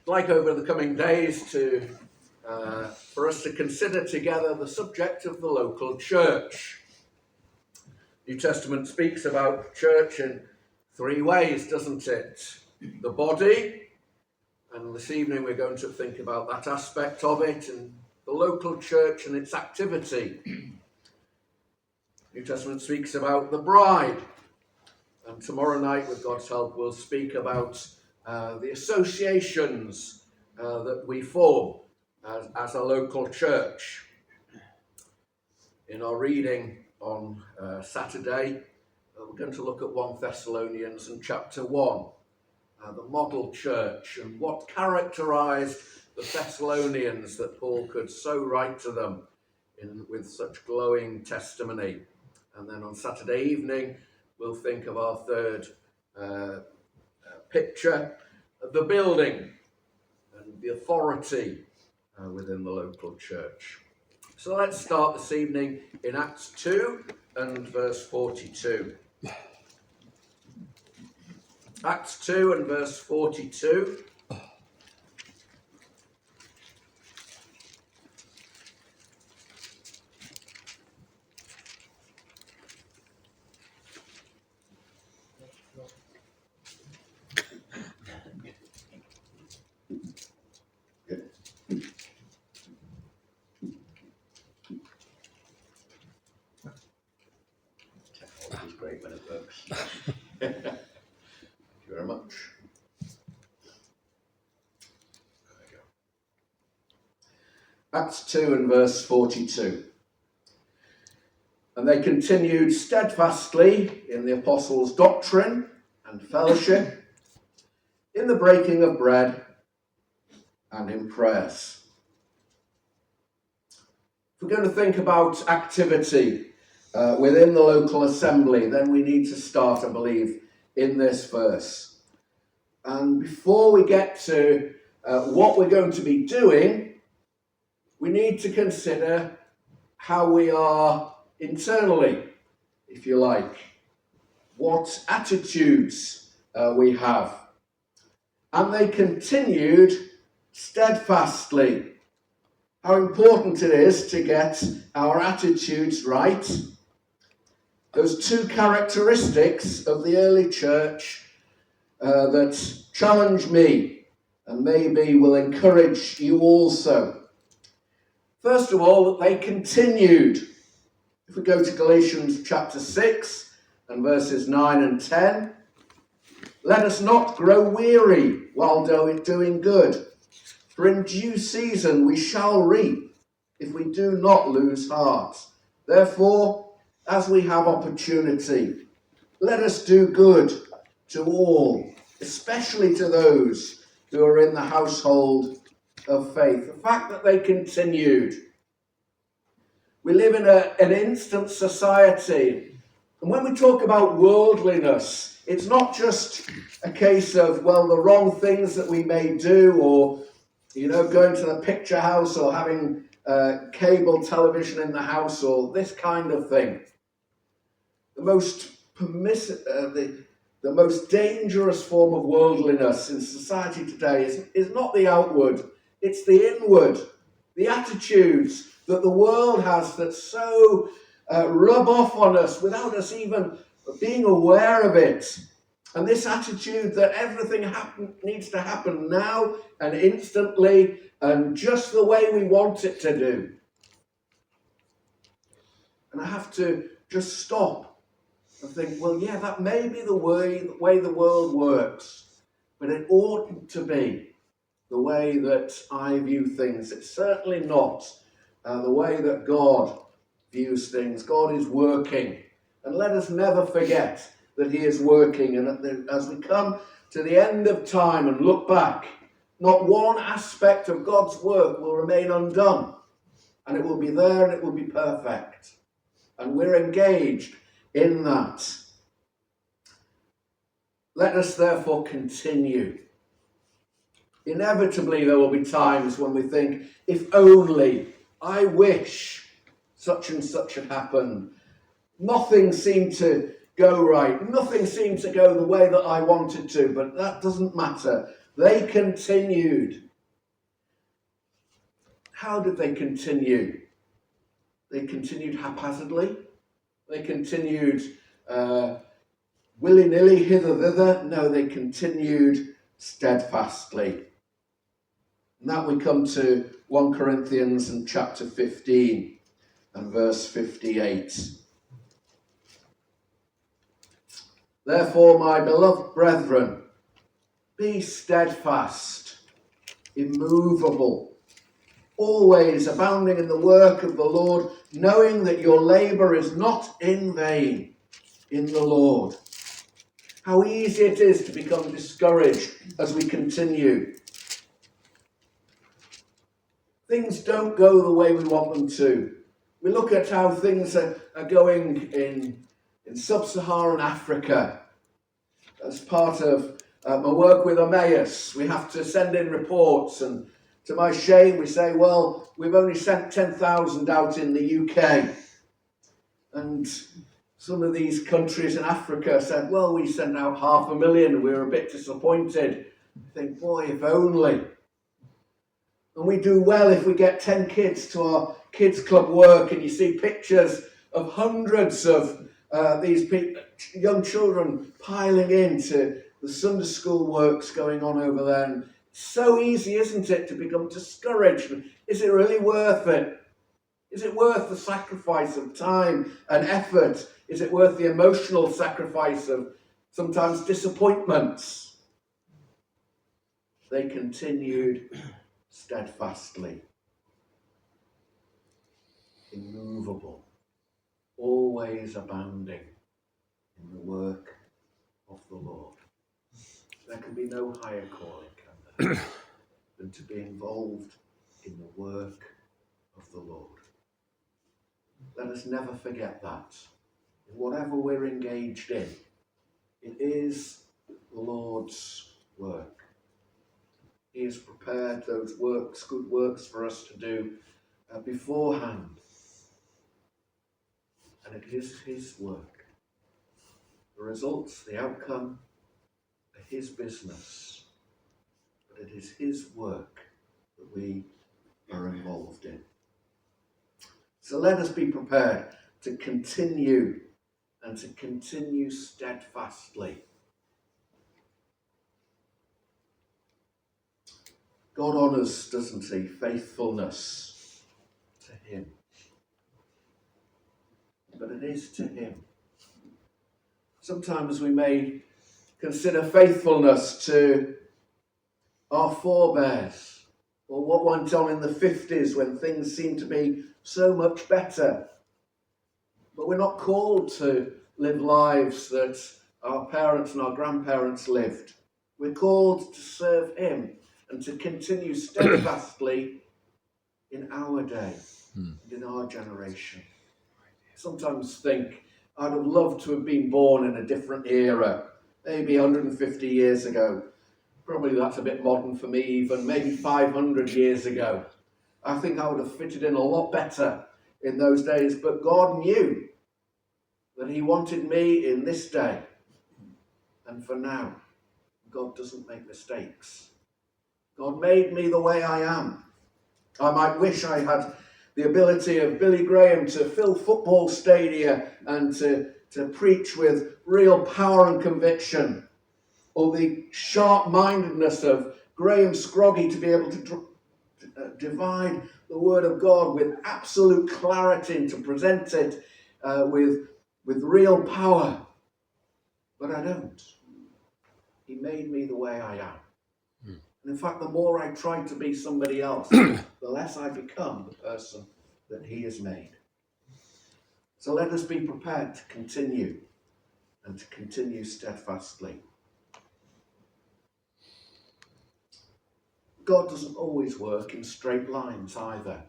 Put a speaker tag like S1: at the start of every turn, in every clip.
S1: like over the coming days for us to consider together the subject of the local church. New Testament speaks about church in three ways, doesn't it? The body, and this evening we're going to think about that aspect of it, and the local church and its activity. New Testament speaks about the bride, and tomorrow night, with God's help, we'll speak about the associations that we form as a local church. In our reading on Saturday, we're going to look at 1 Thessalonians and chapter 1, the model church, and what characterized the Thessalonians that Paul could so write to them with such glowing testimony. And then on Saturday evening, we'll think of our third picture of the building and the authority within the local church. So let's start this evening in Acts 2 and verse 42. Acts 2 and verse 42. Technology is great when it works. Thank you very much. There we go. Acts 2 and verse 42. And they continued steadfastly in the apostles' doctrine and fellowship, in the breaking of bread, and in prayers. If we're going to think about activity within the local assembly, then we need to start, I believe, in this verse. And before we get to what we're going to be doing, we need to consider how we are internally, if you like, what attitudes we have. And they continued steadfastly. How important it is to get our attitudes right. Those two characteristics of the early church that challenge me and maybe will encourage you also. First of all, they continued. If we go to Galatians chapter 6 and verses 9 and 10, let us not grow weary while doing good, for in due season we shall reap if we do not lose heart. Therefore, as we have opportunity, let us do good to all, especially to those who are in the household of faith. The fact that they continued. We live in an instant society, and when we talk about worldliness, it's not just a case of, well, the wrong things that we may do, or, going to the picture house, or having cable television in the house, or this kind of thing. The most dangerous form of worldliness in society today is not the outward, it's the inward, the attitudes that the world has that so rub off on us without us even being aware of it. And this attitude that everything needs to happen now and instantly and just the way we want it to do. And I have to just stop and think, well, yeah, that may be the way the world works, but it oughtn't to be the way that I view things. It's certainly not the way that God views things. God is working, and let us never forget that he is working. And as we come to the end of time and look back, not one aspect of God's work will remain undone, and it will be there and it will be perfect. And we're engaged in that. Let us therefore continue. Inevitably, there will be times when we think, if only, I wish such and such had happened. Nothing seemed to go right. Nothing seemed to go the way that I wanted to, but that doesn't matter. They continued. How did they continue? They continued haphazardly. They continued willy-nilly, hither-thither. No, they continued steadfastly. And that we come to 1 Corinthians and chapter 15 and verse 58. Therefore, my beloved brethren, be steadfast, immovable, always abounding in the work of the Lord, knowing that your labour is not in vain in the Lord. How easy it is to become discouraged as we continue. Things don't go the way we want them to. We look at how things are going in sub-Saharan Africa. As part of my work with Emmaus, we have to send in reports, and to my shame we say, well, we've only sent 10,000 out in the UK. And some of these countries in Africa said, well, we sent out 500,000, we were a bit disappointed. I think, boy, if only. And we do well if we get 10 kids to our kids club work, and you see pictures of hundreds of these young children piling into the Sunday school works going on over there. And it's so easy, isn't it, to become discouraged? Is it really worth it? Is it worth the sacrifice of time and effort? Is it worth the emotional sacrifice of sometimes disappointments? They continued steadfastly, immovable, always abounding in the work of the Lord. There can be no higher calling, can there, than to be involved in the work of the Lord. Let us never forget that. In whatever we're engaged in, it is the Lord's work. He has prepared those works, good works for us to do beforehand. And it is his work. The results, the outcome, are his business. But it is his work that we are involved in. So let us be prepared to continue and to continue steadfastly. God honours, doesn't he, faithfulness to him. But it is to him. Sometimes we may consider faithfulness to our forebears, or what went on in the 50s when things seemed to be so much better. But we're not called to live lives that our parents and our grandparents lived. We're called to serve him and to continue steadfastly in our day and in our generation. I sometimes think I'd have loved to have been born in a different era, maybe 150 years ago. Probably that's a bit modern for me even, maybe 500 years ago. I think I would have fitted in a lot better in those days, but God knew that he wanted me in this day. And for now, God doesn't make mistakes. God made me the way I am. I might wish I had the ability of Billy Graham to fill football stadia and to preach with real power and conviction, or the sharp-mindedness of Graham Scroggy to be able to divide the word of God with absolute clarity and to present it with real power. But I don't. He made me the way I am. And in fact, the more I try to be somebody else, the less I become the person that he has made. So let us be prepared to continue and to continue steadfastly. God doesn't always work in straight lines either.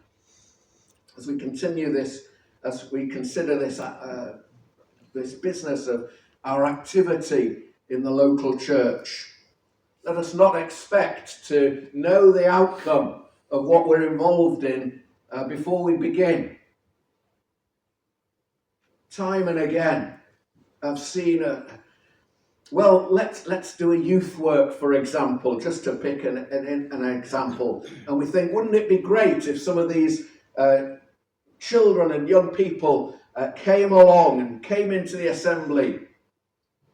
S1: As we continue this, as we consider this, this business of our activity in the local church, let us not expect to know the outcome of what we're involved in before we begin. Time and again, I've seen Well, let's do a youth work, for example, just to pick an example. And we think, wouldn't it be great if some of these children and young people came along and came into the assembly?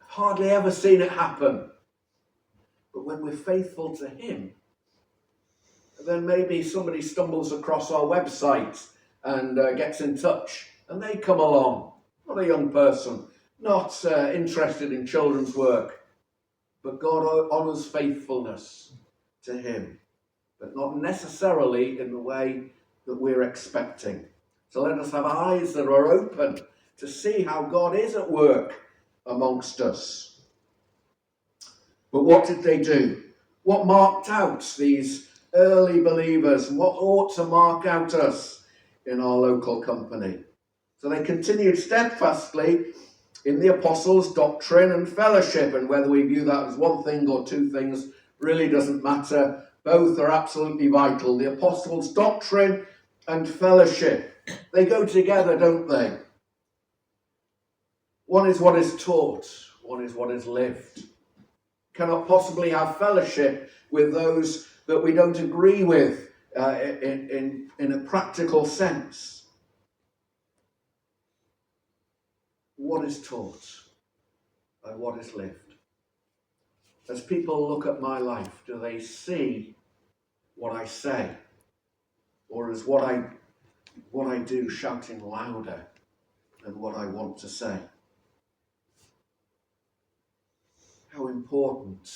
S1: I've hardly ever seen it happen. But when we're faithful to him, then maybe somebody stumbles across our website and gets in touch, and they come along. Not a young person, not interested in children's work, but God honours faithfulness to him, but not necessarily in the way that we're expecting. So let us have eyes that are open to see how God is at work amongst us. But what did they do? What marked out these early believers? What ought to mark out us in our local company? So they continued steadfastly in the apostles' doctrine and fellowship, and whether we view that as one thing or two things really doesn't matter. Both are absolutely vital. The apostles' doctrine and fellowship, they go together, don't they? One is what is taught, one is what is lived. Cannot possibly have fellowship with those that we don't agree with in a practical sense. What is taught and what is lived? As people look at my life, do they see what I say? Or is what I do shouting louder than what I want to say? How important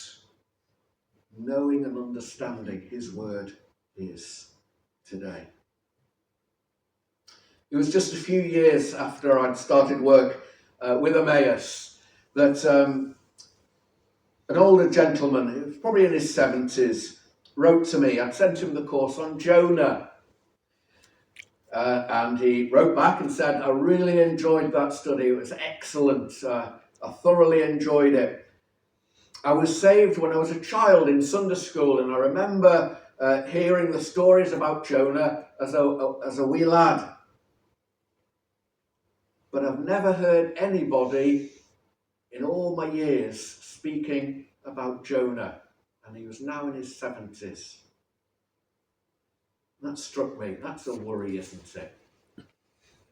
S1: knowing and understanding his word is today. It was just a few years after I'd started work with Emmaus that an older gentleman, who was probably in his 70s, wrote to me. I'd sent him the course on Jonah. And he wrote back and said, I really enjoyed that study. It was excellent. I thoroughly enjoyed it. I was saved when I was a child in Sunday school, and I remember hearing the stories about Jonah as a wee lad. But I've never heard anybody in all my years speaking about Jonah, and he was now in his 70s. That struck me. That's a worry, isn't it?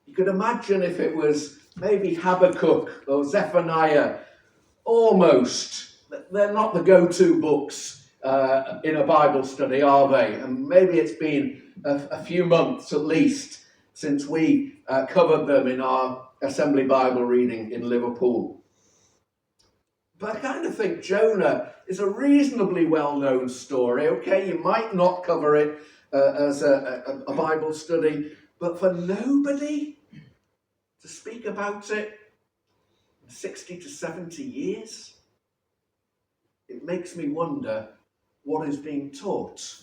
S1: You could imagine if it was maybe Habakkuk or Zephaniah. Almost. They're not the go-to books in a Bible study, are they? And maybe it's been a few months at least since we covered them in our Assembly Bible reading in Liverpool. But I kind of think Jonah is a reasonably well-known story. Okay, you might not cover it as a Bible study, but for nobody to speak about it in 60 to 70 years, it makes me wonder what is being taught.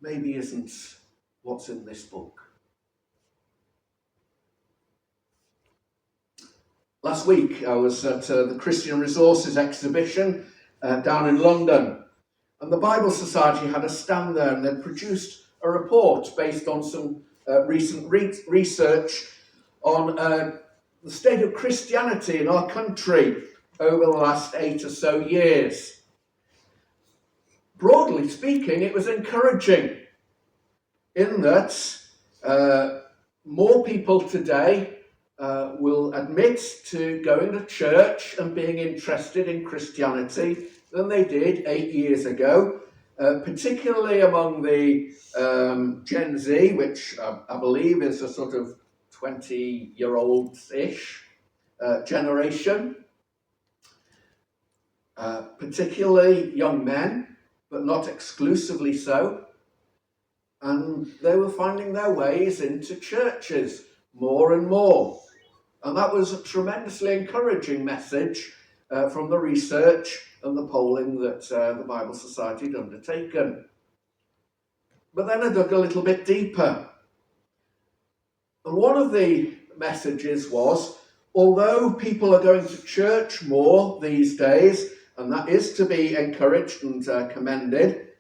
S1: Maybe isn't what's in this book. Last week I was at the Christian Resources exhibition down in London, and the Bible Society had a stand there, and they produced a report based on some recent research on the state of Christianity in our country over the last 8 or so years. Broadly speaking, it was encouraging in that more people today will admit to going to church and being interested in Christianity than they did 8 years ago, particularly among the Gen Z, which I believe is a sort of 20-year-old-ish generation. Particularly young men, but not exclusively so. And they were finding their ways into churches more and more. And that was a tremendously encouraging message from the research and the polling that the Bible Society had undertaken. But then I dug a little bit deeper. And one of the messages was, although people are going to church more these days, and that is to be encouraged and commended,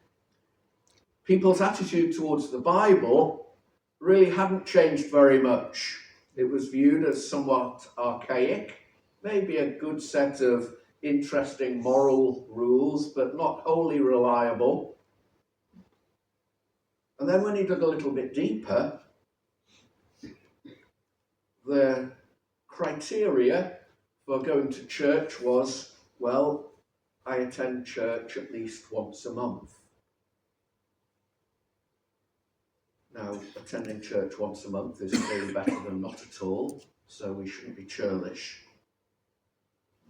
S1: people's attitude towards the Bible really hadn't changed very much. It was viewed as somewhat archaic, maybe a good set of interesting moral rules, but not wholly reliable. And then when he dug a little bit deeper, the criteria for going to church was, well, I attend church at least once a month. Now, attending church once a month is clearly better than not at all, so we shouldn't be churlish.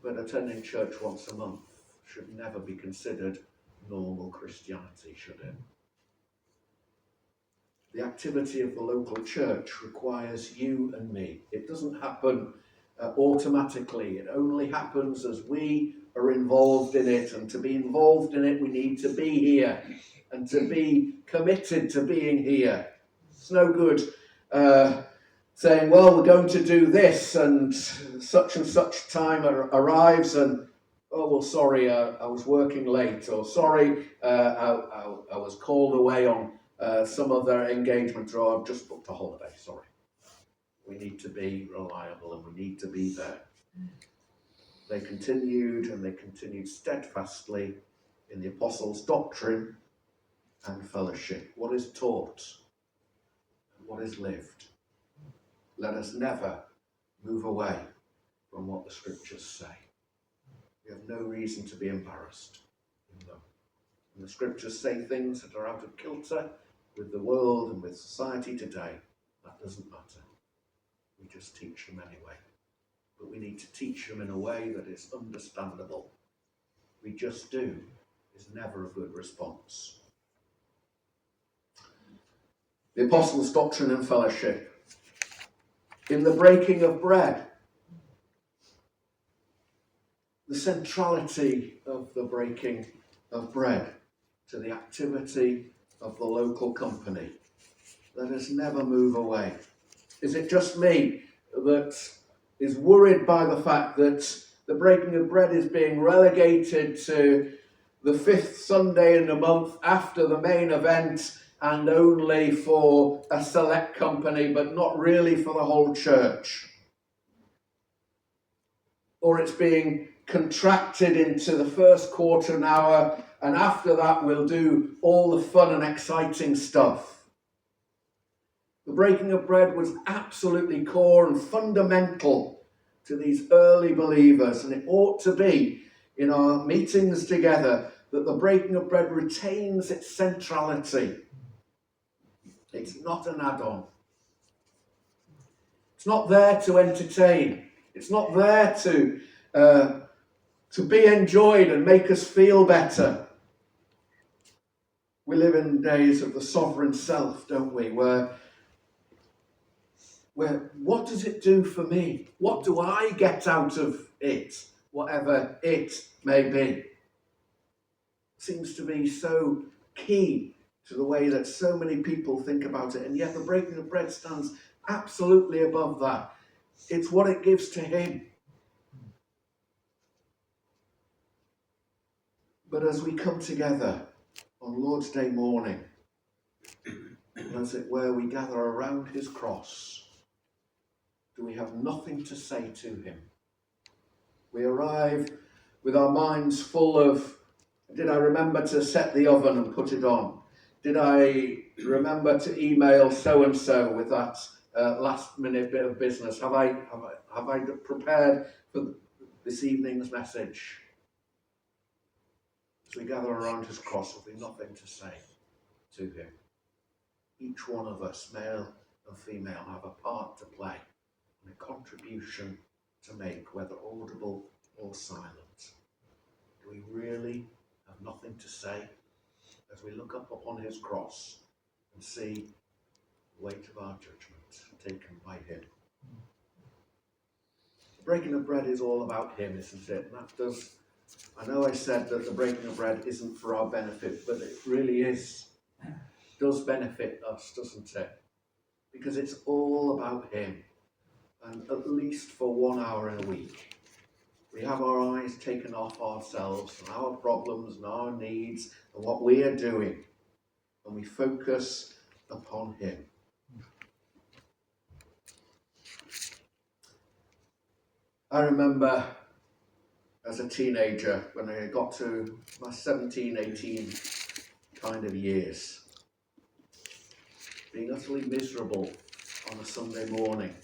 S1: But attending church once a month should never be considered normal Christianity, should it? The activity of the local church requires you and me. It doesn't happen automatically. It only happens as we are involved in it. And to be involved in it, we need to be here and to be committed to being here. It's no good saying, well, we're going to do this and such time arrives and, oh, well, sorry, I was working late, or sorry, I was called away on some other engagement, or I've just booked a holiday, sorry. We need to be reliable and we need to be there. They continued steadfastly in the apostles' doctrine and fellowship. What is taught and what is lived. Let us never move away from what the scriptures say. We have no reason to be embarrassed in them. And the scriptures say things that are out of kilter with the world and with society today. That doesn't matter. We just teach them anyway. But we need to teach them in a way that is understandable. We just do is never a good response. The apostles' doctrine and fellowship. In the breaking of bread, the centrality of the breaking of bread to the activity of the local company. Let us never move away. Is it just me that is worried by the fact that the breaking of bread is being relegated to the 5th Sunday in the month after the main event and only for a select company, but not really for the whole church? Or it's being contracted into the first quarter an hour, and after that we'll do all the fun and exciting stuff. The breaking of bread was absolutely core and fundamental to these early believers, and it ought to be in our meetings together that the breaking of bread retains its centrality. It's not an add-on. It's not there to entertain. It's not there to be enjoyed and make us feel better. We live in days of the sovereign self, don't we? Where what does it do for me? What do I get out of it? Whatever it may be. Seems to be so key to the way that so many people think about it. And yet the breaking of bread stands absolutely above that. It's what it gives to him. But as we come together on Lord's Day morning, as it were, we gather around his cross, do we have nothing to say to him? We arrive with our minds full of, did I remember to set the oven and put it on? Did I remember to email so-and-so with that last minute bit of business? Have I prepared for this evening's message? As we gather around his cross, have we nothing to say to him? Each one of us, male and female, have a part to play and a contribution to make, whether audible or silent. Do we really have nothing to say as we look up upon his cross and see the weight of our judgment taken by him? The breaking of bread is all about him, isn't it? And I know I said that the breaking of bread isn't for our benefit, but it really is. It does benefit us, doesn't it? Because it's all about him. And at least for 1 hour in a week, we have our eyes taken off ourselves and our problems and our needs and what we are doing, and we focus upon him. I remember as a teenager, when I got to my 17, 18 kind of years, being utterly miserable on a Sunday morning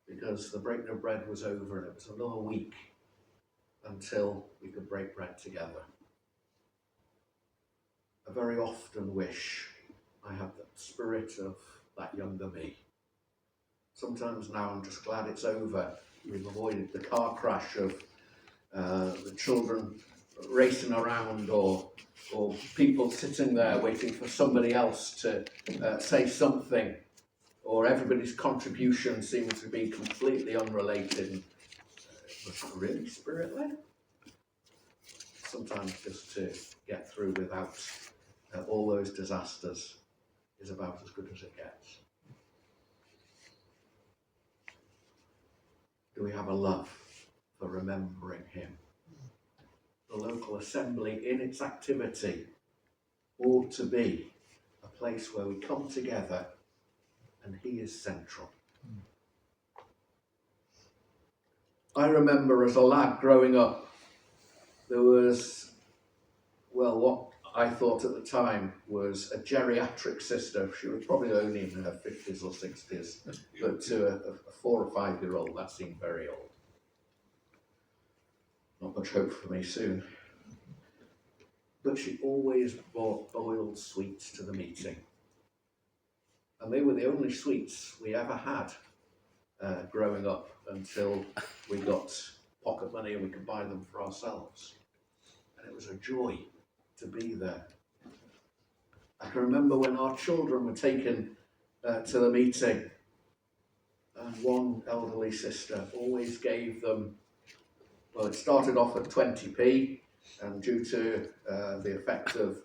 S1: because the breaking of bread was over and it was another week until we could break bread together. I very often wish I had the spirit of that younger me. Sometimes now I'm just glad it's over. We've avoided the car crash of the children racing around or people sitting there waiting for somebody else to say something, or everybody's contribution seems to be completely unrelated. Was it really spirit-led? Sometimes just to get through without all those disasters is about as good as it gets. Do we have a love for remembering him? The local assembly in its activity ought to be a place where we come together and he is central. I remember as a lad growing up, there was, well, what I thought at the time was a geriatric sister. She was probably only in her 50s or 60s, but to a 4 or 5 year old, that seemed very old. Not much hope for me soon. But she always brought boiled sweets to the meeting. And they were the only sweets we ever had growing up until we got pocket money and we could buy them for ourselves. And it was a joy to be there. I can remember when our children were taken to the meeting, and one elderly sister always gave them, well, it started off at 20p, and due to the effect of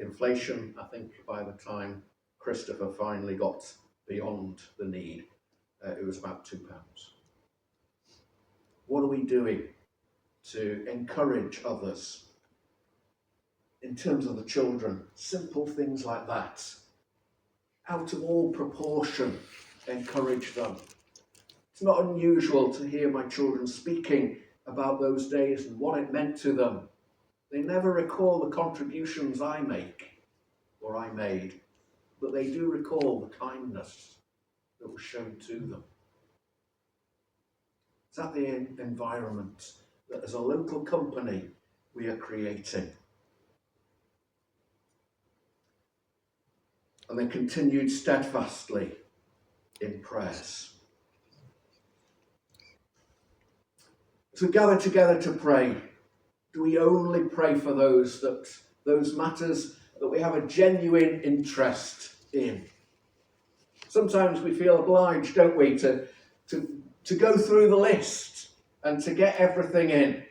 S1: inflation, I think by the time Christopher finally got beyond the need, it was about £2. What are we doing to encourage others in terms of the children? Simple things like that. Out of all proportion, encourage them. It's not unusual to hear my children speaking about those days and what it meant to them. They never recall the contributions I make or I made, but they do recall the kindness that was shown to them. Is that the environment that as a local company we are creating? And they continued steadfastly in prayers. As we gather together to pray, do we only pray for those matters that we have a genuine interest in? Sometimes we feel obliged, don't we, to go through the list and to get everything in.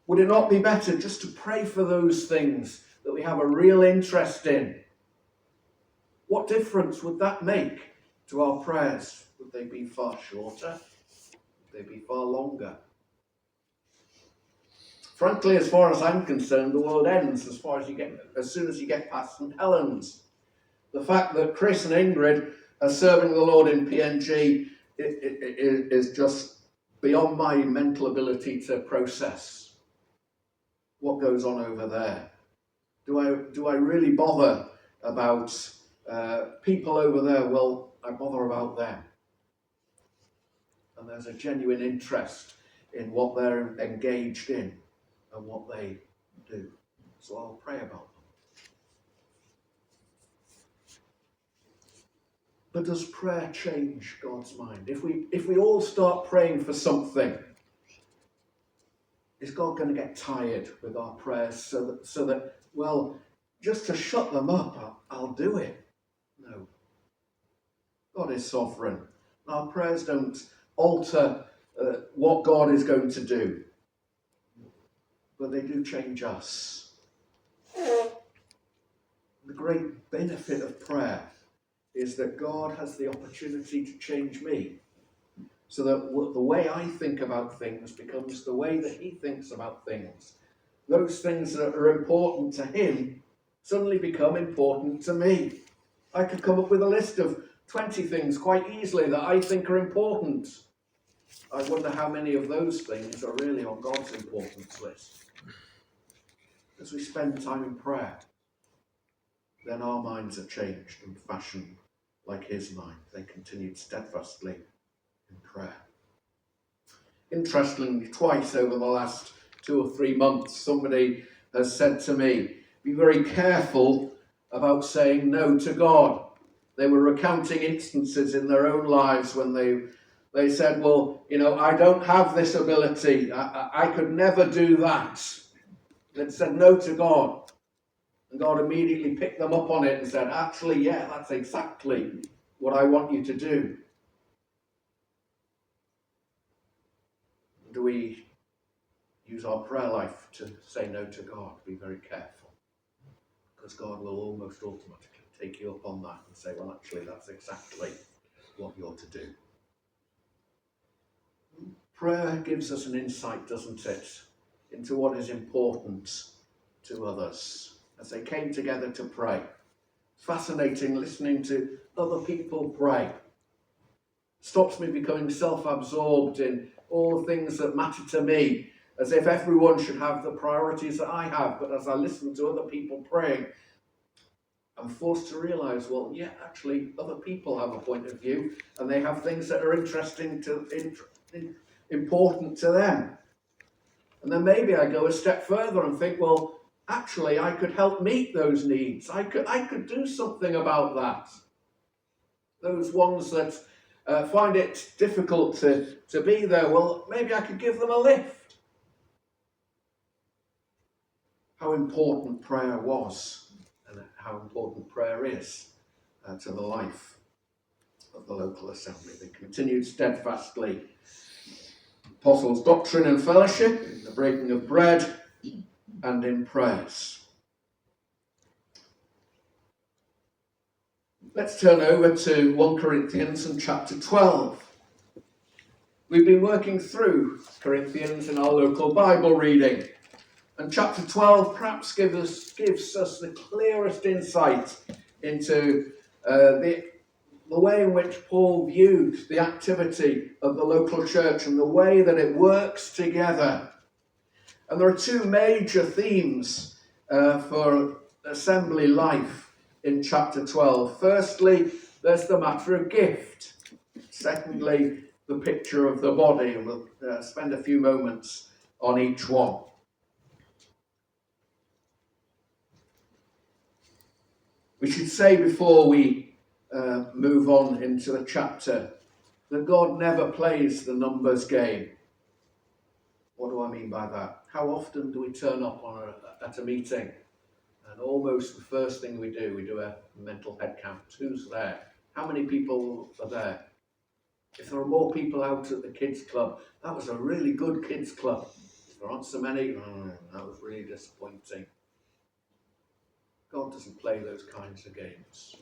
S1: Would it not be better just to pray for those things that we have a real interest in? What difference would that make to our prayers? Would they be far shorter? Would they be far longer? Frankly, as far as I'm concerned, the world ends as soon as you get past St Helens. The fact that Chris and Ingrid are serving the Lord in PNG is just beyond my mental ability to process what goes on over there. Do I really bother about people over there? Well, I bother about them. And there's a genuine interest in what they're engaged in and what they do. So I'll pray about them. But does prayer change God's mind? If we all start praying for something, is God going to get tired with our prayers so that well, just to shut them up, I'll do it? No. God is sovereign. Our prayers don't alter what God is going to do, but they do change us. The great benefit of prayer is that God has the opportunity to change me, so that the way I think about things becomes the way that he thinks about things. Those things that are important to him suddenly become important to me. I could come up with a list of 20 things quite easily that I think are important. I wonder how many of those things are really on God's importance list. As we spend time in prayer, then our minds are changed and fashioned like his mind. They continued steadfastly in prayer. Interestingly, twice over the last 2 or 3 months, somebody has said to me, be very careful about saying no to God. They were recounting instances in their own lives when they said, well, I don't have this ability. I could never do that. They'd said no to God. And God immediately picked them up on it and said, actually, yeah, that's exactly what I want you to do. Do we use our prayer life to say no to God? Be very careful. Because God will almost automatically take you up on that and say, well, actually, that's exactly what you're to do. Prayer gives us an insight, doesn't it, into what is important to others as they came together to pray. Fascinating listening to other people pray. Stops me becoming self-absorbed in all the things that matter to me, as if everyone should have the priorities that I have. But as I listen to other people praying, I'm forced to realise, well, yeah, actually, other people have a point of view, and they have things that are important to them. And then maybe I go a step further and think, well, actually, I could help meet those needs. I could do something about that. Those ones that find it difficult to be there, well, maybe I could give them a lift. How important prayer was and how important prayer is to the life of the local assembly. They continued steadfastly. Apostles' doctrine and fellowship, in the breaking of bread, and in prayers. Let's turn over to 1 Corinthians and chapter 12. We've been working through Corinthians in our local Bible reading. And chapter 12 perhaps gives us the clearest insight into the way in which Paul viewed the activity of the local church and the way that it works together. And there are two major themes for assembly life in chapter 12. Firstly, there's the matter of gift. Secondly, the picture of the body. And we'll spend a few moments on each one. We should say before we move on into the chapter that God never plays the numbers game. What do I mean by that? How often do we turn up at a meeting and almost the first thing we do a mental head count? Who's there? How many people are there? If there are more people out at the kids club, that was a really good kids club. If there aren't so many, that was really disappointing. God doesn't play those kinds of games.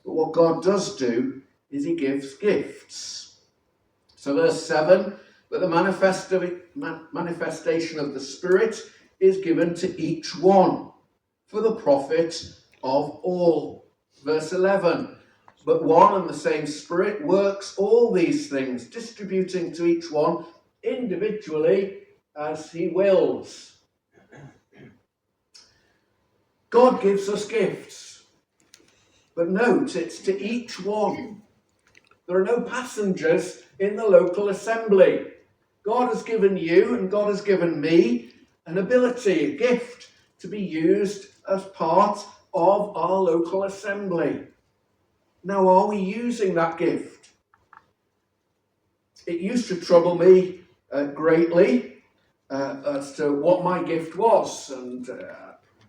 S1: But what God does do is he gives gifts. So verse 7, that the manifestation of the Spirit is given to each one for the profit of all. Verse 11, but one and the same Spirit works all these things, distributing to each one individually as he wills. God gives us gifts, but note, it's to each one. There are no passengers in the local assembly. God has given you and God has given me an ability, a gift to be used as part of our local assembly. Now, are we using that gift? It used to trouble me greatly as to what my gift was, and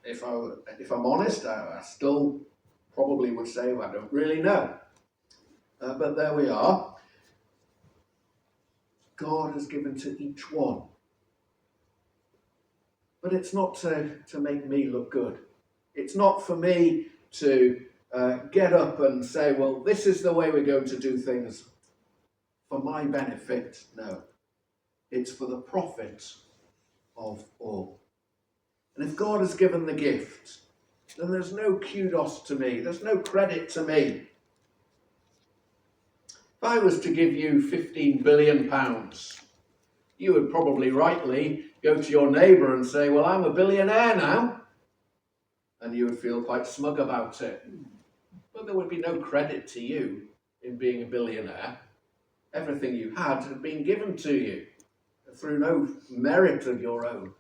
S1: if I'm honest, I still probably would say, well, I don't really know. But there we are. God has given to each one. But it's not to make me look good. It's not for me to get up and say, well, this is the way we're going to do things for my benefit. No. It's for the profit of all. And if God has given the gift, then there's no kudos to me. There's no credit to me. I was to give you £15 billion, you would probably rightly go to your neighbour and say, well, I'm a billionaire now. And you would feel quite smug about it. But there would be no credit to you in being a billionaire. Everything you had been given to you through no merit of your own.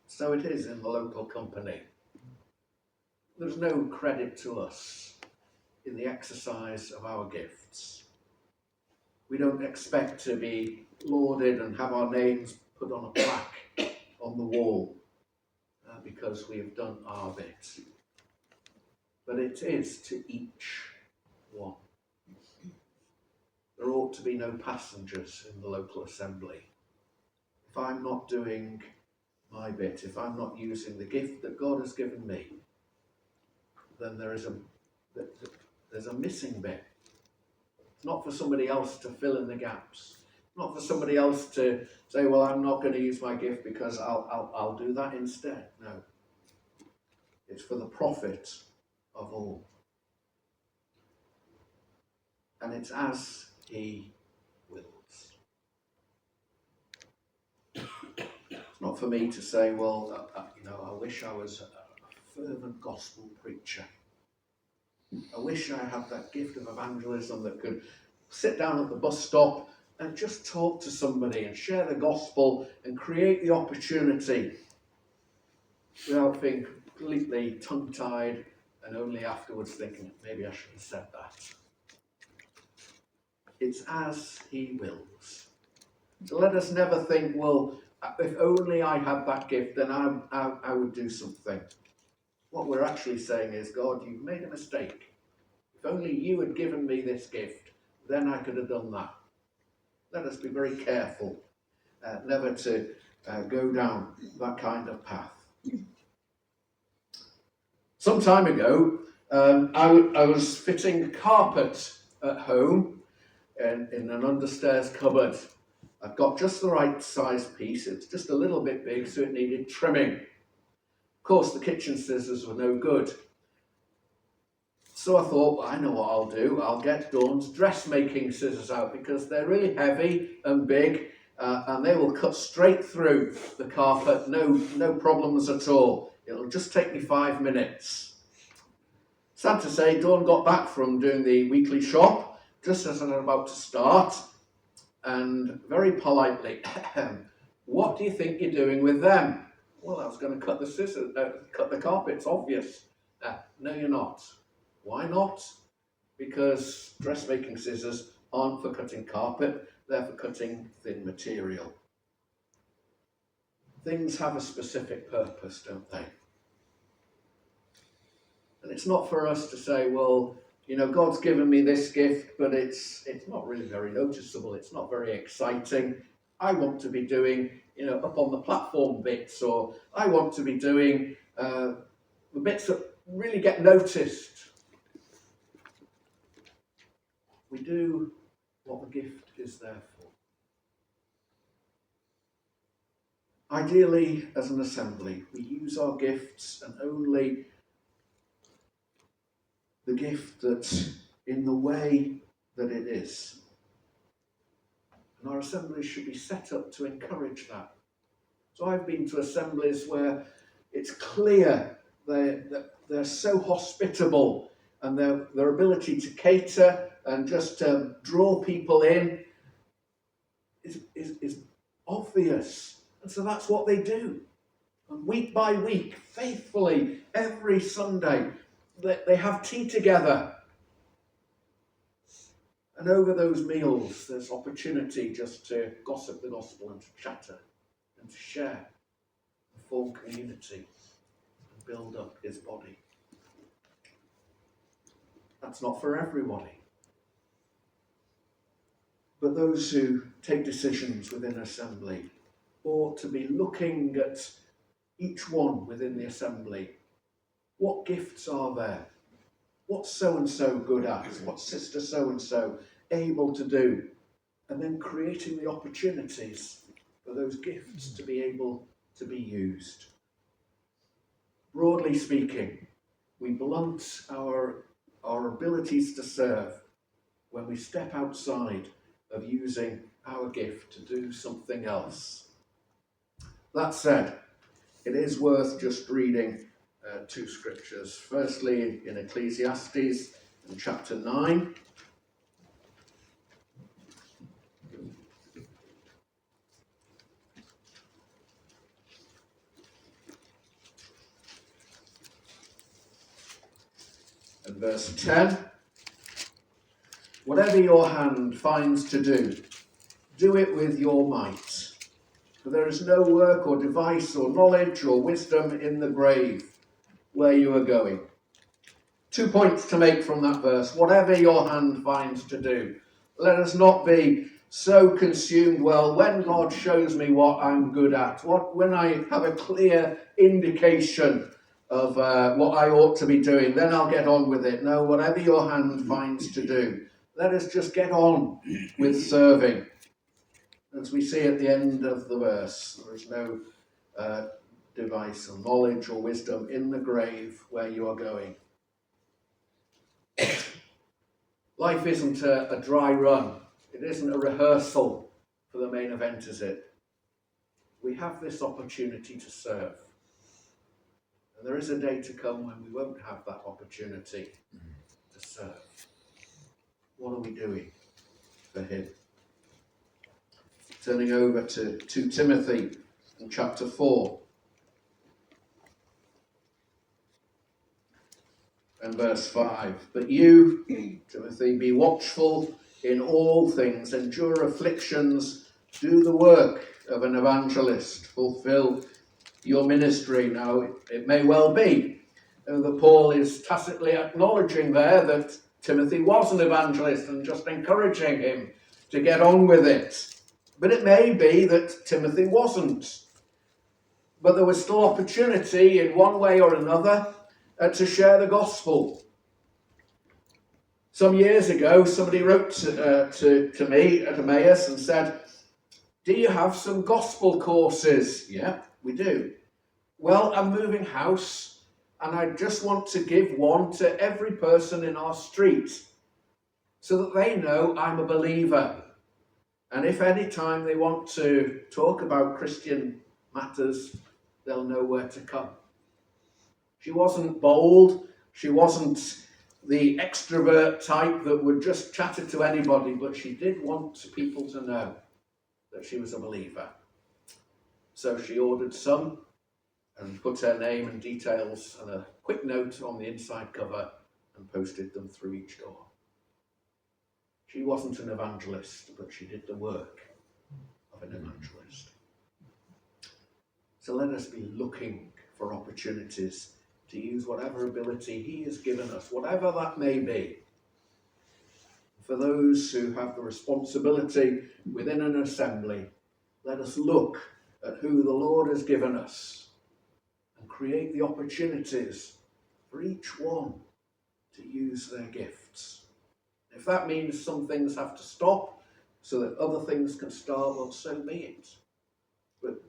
S1: So it is in the local company. There's no credit to us in the exercise of our gifts. We don't expect to be lauded and have our names put on a plaque on the wall because we have done our bit. But it is to each one. There ought to be no passengers in the local assembly. If I'm not doing my bit, if I'm not using the gift that God has given me, then there's a missing bit. It's not for somebody else to fill in the gaps. Not for somebody else to say, well, I'm not going to use my gift because I'll do that instead. No. It's for the profit of all. And it's as he wills. It's not for me to say, well, I wish I was a fervent gospel preacher. I wish I had that gift of evangelism that could sit down at the bus stop and just talk to somebody and share the gospel and create the opportunity without being completely tongue-tied and only afterwards thinking, maybe I should have said that. It's as he wills. So let us never think, well, if only I had that gift, then I would do something. What we're actually saying is, God, you've made a mistake. If only you had given me this gift, then I could have done that. Let us be very careful never to go down that kind of path. Some time ago, I was fitting carpet at home in an understairs cupboard. I've got just the right size piece. It's just a little bit big, so it needed trimming. Of course, the kitchen scissors were no good. So I thought, well, I know what I'll do. I'll get Dawn's dressmaking scissors out because they're really heavy and big and they will cut straight through the carpet, no problems at all. It'll just take me 5 minutes. Sad to say, Dawn got back from doing the weekly shop just as I was about to start and very politely, what do you think you're doing with them? Well, I was going to cut the carpet, it's obvious. No, you're not. Why not? Because dressmaking scissors aren't for cutting carpet, they're for cutting thin material. Things have a specific purpose, don't they? And it's not for us to say, well, God's given me this gift, but it's not really very noticeable, it's not very exciting. I want to be doing, up on the platform bits, or I want to be doing the bits that really get noticed. We do what the gift is there for. Ideally, as an assembly, we use our gifts and only the gift that's in the way that it is. And our assemblies should be set up to encourage that. So I've been to assemblies where it's clear they're so hospitable and their ability to cater and just draw people in is obvious. And so that's what they do. And week by week, faithfully, every Sunday, they have tea together. And over those meals, there's opportunity just to gossip the gospel and to chatter and to share and form community and build up his body. That's not for everybody. But those who take decisions within assembly ought to be looking at each one within the assembly. What gifts are there? What's so-and-so good at? What's sister so-and-so able to do? And then creating the opportunities for those gifts to be able to be used. Broadly speaking, we blunt our abilities to serve when we step outside of using our gift to do something else. That said, it is worth just reading two scriptures. Firstly, in Ecclesiastes, in chapter 9. And verse 10. Whatever your hand finds to do, do it with your might. For there is no work or device or knowledge or wisdom in the grave where you are going. 2 points to make from that verse. Whatever your hand finds to do. Let us not be so consumed, well, when God shows me what I'm good at, when I have a clear indication of what I ought to be doing, then I'll get on with it. No, whatever your hand finds to do. Let us just get on with serving. As we see at the end of the verse, there is no device or knowledge or wisdom in the grave where you are going. Life isn't a dry run. It isn't a rehearsal for the main event, is it? We have this opportunity to serve. And there is a day to come when we won't have that opportunity to serve. What are we doing for him? Turning over to 2 Timothy in chapter 4 and verse 5. But you, Timothy, be watchful in all things, endure afflictions, do the work of an evangelist, fulfill your ministry. Now, it may well be that Paul is tacitly acknowledging there that Timothy was an evangelist and just encouraging him to get on with it. But it may be that Timothy wasn't. But there was still opportunity in one way or another to share the gospel. Some years ago, somebody wrote to me at Emmaus and said, do you have some gospel courses? Yeah, we do. Well, I'm moving house and I just want to give one to every person in our street so that they know I'm a believer. And if any time they want to talk about Christian matters, they'll know where to come. She wasn't bold. She wasn't the extrovert type that would just chatter to anybody, but she did want people to know that she was a believer. So she ordered some and put her name and details and a quick note on the inside cover and posted them through each door. She wasn't an evangelist, but she did the work of an evangelist. So let us be looking for opportunities to use whatever ability he has given us, whatever that may be. For those who have the responsibility within an assembly, let us look at who the Lord has given us and create the opportunities for each one to use their gifts. If that means some things have to stop so that other things can start, well, so be it. But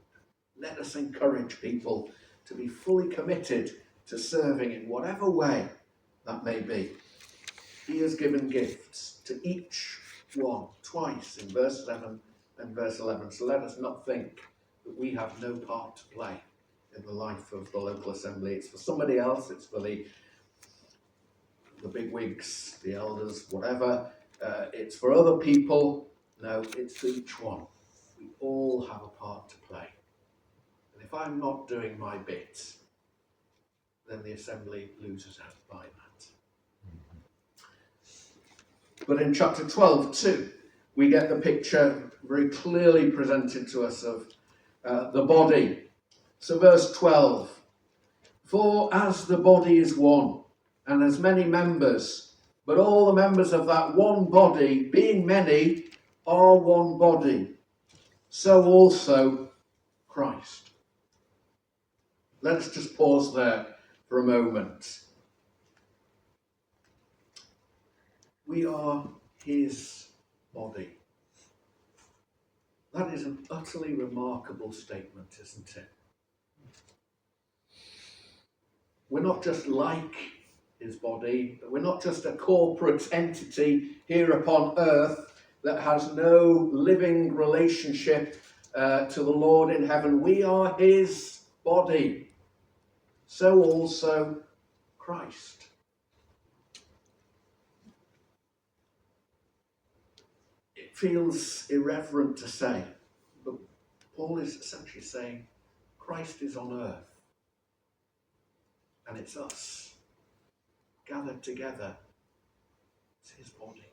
S1: let us encourage people to be fully committed to serving in whatever way that may be. He has given gifts to each one twice in verse 7 and verse 11. So let us not think that we have no part to play in the life of the local assembly. It's for somebody else. It's for the big wigs, the elders, whatever. It's for other people. No, it's for each one. We all have a part to play. And if I'm not doing my bit, then the assembly loses out by that. But in chapter 12 too, we get the picture very clearly presented to us of the body. So verse 12, for as the body is one, and has many members, but all the members of that one body, being many, are one body, so also Christ. Let us just pause there for a moment. We are his body. That is an utterly remarkable statement, isn't it? We're not just like his body. We're not just a corporate entity here upon earth that has no living relationship to the Lord in heaven. We are his body. So also Christ. It feels irreverent to say, but Paul is essentially saying Christ is on earth, and it's us gathered together. It's his body.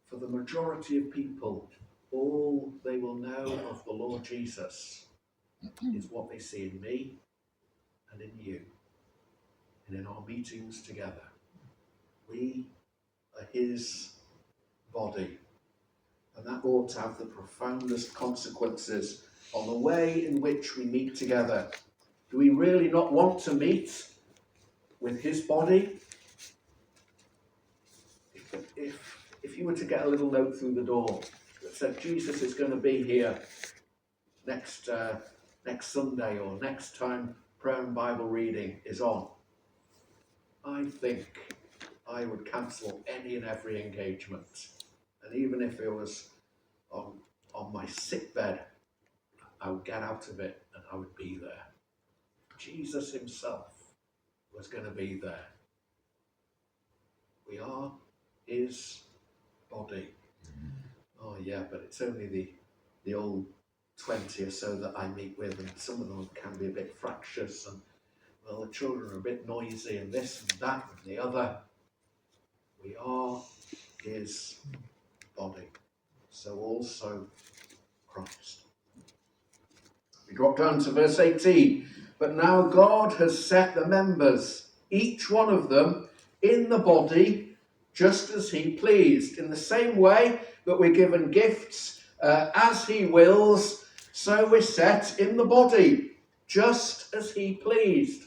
S1: For the majority of people, all they will know of the Lord Jesus is what they see in me and in you and in our meetings together. We are his body, and that ought to have the profoundest consequences on the way in which we meet together. Do we really not want to meet with his body? If you were to get a little note through the door that said Jesus is going to be here next Sunday or next time prayer and Bible reading is on, I think I would cancel any and every engagement. And even if it was on my sick bed, I would get out of it and I would be there. Jesus himself was going to be there. We are his body. Oh yeah, but it's only the old 20 or so that I meet with, and some of them can be a bit fractious, and well, the children are a bit noisy, and this and that and the other. We are his body. So also Christ. We drop down to verse 18. But now God has set the members, each one of them, in the body, just as he pleased. In the same way that we're given gifts as he wills, so we're set in the body, just as he pleased.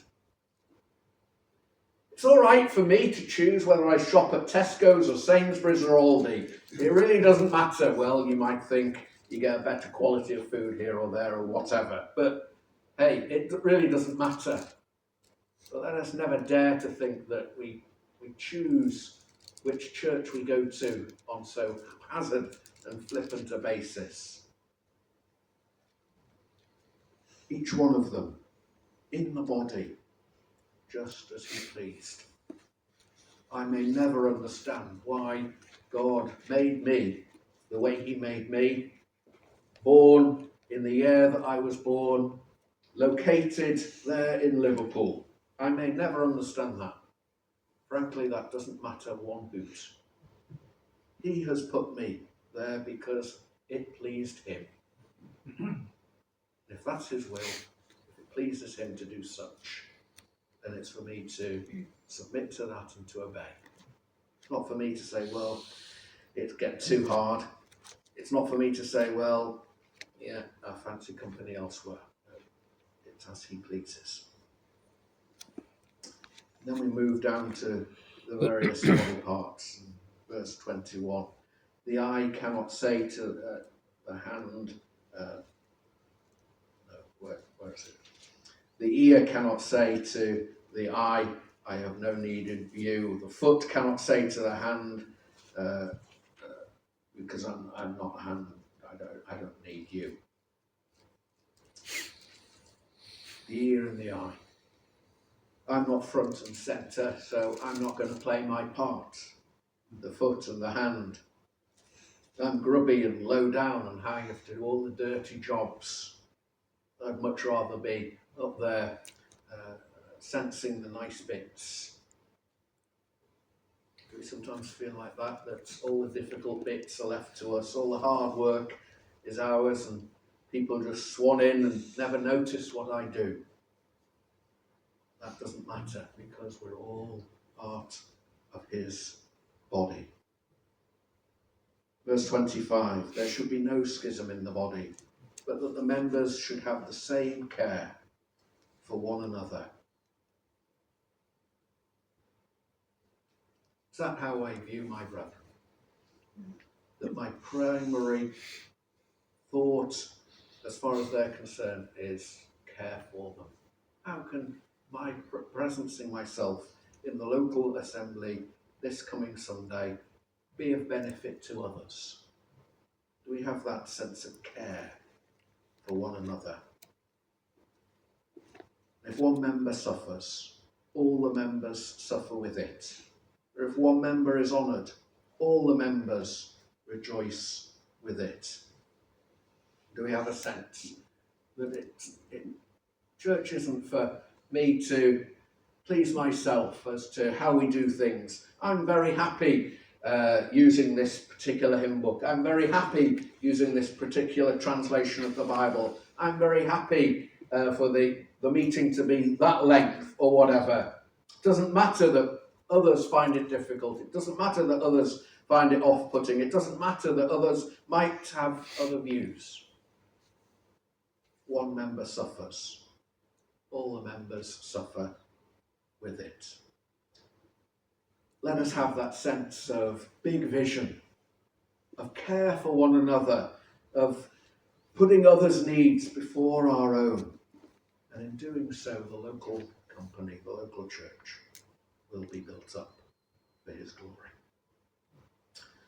S1: It's all right for me to choose whether I shop at Tesco's or Sainsbury's or Aldi. It really doesn't matter. Well, you might think you get a better quality of food here or there or whatever. But hey, it really doesn't matter. But let us never dare to think that we choose which church we go to on so haphazard and flippant a basis. Each one of them in the body, just as he pleased. I may never understand why God made me the way he made me, born in the year that I was born, located there in Liverpool. I may never understand that. Frankly, that doesn't matter one hoot. He has put me there because it pleased him. If that's his will, if it pleases him to do such, then it's for me to submit to that and to obey. It's not for me to say, well, it's getting too hard. It's not for me to say, well, yeah, I fancy company elsewhere. No, it's as he pleases. Then we move down to the various body parts. Verse 21. The eye cannot say to the hand, where is it? The ear cannot say to the eye, I have no need of you. The foot cannot say to the hand, because I'm not a hand, I don't need you. The ear and the eye. I'm not front and centre, so I'm not going to play my part. The foot and the hand. I'm grubby and low down and I have to do all the dirty jobs. I'd much rather be up there sensing the nice bits. Do we sometimes feel like that all the difficult bits are left to us, all the hard work is ours, and people just swan in and never notice what I do? That doesn't matter, because we're all part of his body. Verse 25, there should be no schism in the body, but that the members should have the same care for one another. Is that how I view my brethren? That my primary thought, as far as they're concerned, is care for them. How can my presencing myself in the local assembly this coming Sunday be of benefit to others? Do we have that sense of care for one another? If one member suffers, all the members suffer with it. Or if one member is honoured, all the members rejoice with it. Do we have a sense that church isn't for me to please myself as to how we do things? I'm very happy using this particular hymn book. I'm very happy using this particular translation of the Bible. I'm very happy for the meeting to be that length or whatever. It doesn't matter that others find it difficult. It doesn't matter that others find it off-putting. It doesn't matter that others might have other views. One member suffers. All the members suffer with it. Let us have that sense of big vision, of care for one another, of putting others' needs before our own. And in doing so, the local company, the local church, will be built up for his glory.